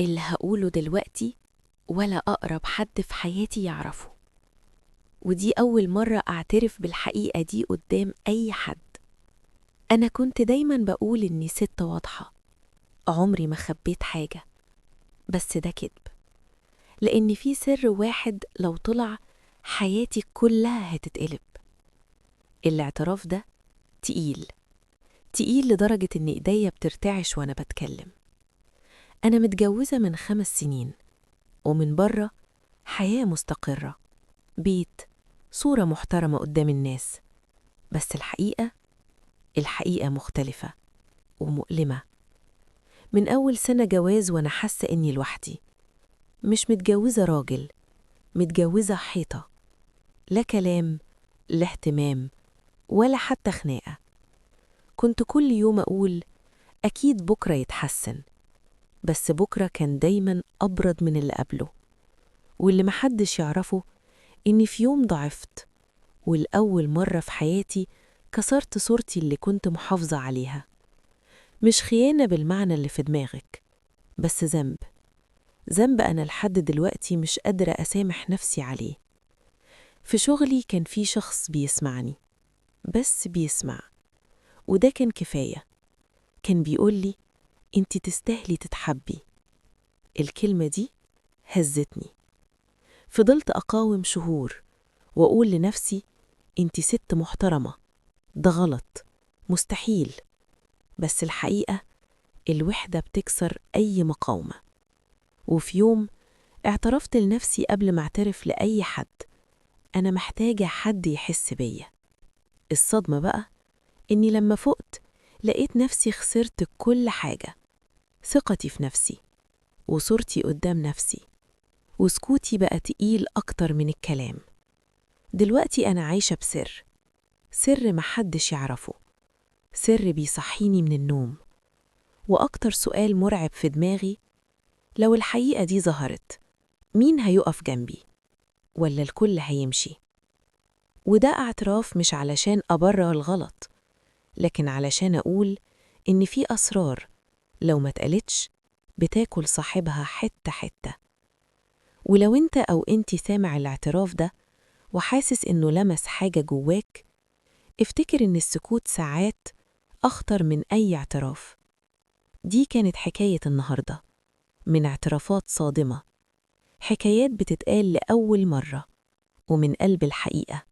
اللي هقوله دلوقتي ولا أقرب حد في حياتي يعرفه، ودي أول مرة أعترف بالحقيقة دي قدام أي حد. أنا كنت دايما بقول إني ست واضحة، عمري ما خبيت حاجة، بس ده كدب. لأن في سر واحد لو طلع حياتي كلها هتتقلب. الاعتراف ده تقيل، تقيل لدرجة إن إيديا بترتعش وأنا بتكلم. أنا متجوزة من 5 سنين، ومن بره حياة مستقرة، بيت، صورة محترمة قدام الناس. بس الحقيقة مختلفة ومؤلمة. من أول سنة جواز وأنا حاسة إني لوحدي، مش متجوزة راجل، متجوزة حيطة. لا كلام، لا اهتمام، ولا حتى خناقة. كنت كل يوم أقول أكيد بكرة يتحسن، بس بكرة كان دايما أبرد من اللي قبله. واللي محدش يعرفه إني في يوم ضعفت، والأول مرة في حياتي كسرت صورتي اللي كنت محافظة عليها. مش خيانة بالمعنى اللي في دماغك، بس ذنب أنا لحد دلوقتي مش قادرة أسامح نفسي عليه. في شغلي كان في شخص بيسمعني، بس بيسمع، وده كان كفاية. كان بيقولي انتي تستاهلي تتحبي. الكلمة دي هزتني. فضلت أقاوم شهور وأقول لنفسي انتي ست محترمة، ده غلط، مستحيل. بس الحقيقة الوحدة بتكسر أي مقاومة. وفي يوم اعترفت لنفسي قبل ما اعترف لأي حد، أنا محتاجة حد يحس بيا. الصدمة بقى إني لما فقت لقيت نفسي خسرت كل حاجة: ثقتي في نفسي، وصورتي قدام نفسي، وسكوتي بقى تقيل أكتر من الكلام. دلوقتي أنا عايشة بسر، سر محدش يعرفه، سر بيصحيني من النوم. وأكتر سؤال مرعب في دماغي: لو الحقيقة دي ظهرت، مين هيقف جنبي؟ ولا الكل هيمشي؟ وده اعتراف مش علشان أبرر الغلط، لكن علشان أقول إن في أسرار لو ما اتقالتش بتاكل صاحبها حتة حتة. ولو أنت أو أنتي سامع الاعتراف ده وحاسس إنه لمس حاجة جواك، افتكر إن السكوت ساعات أخطر من أي اعتراف. دي كانت حكاية النهاردة، من اعترافات صادمة، حكايات بتتقال لأول مرة، ومن قلب الحقيقة.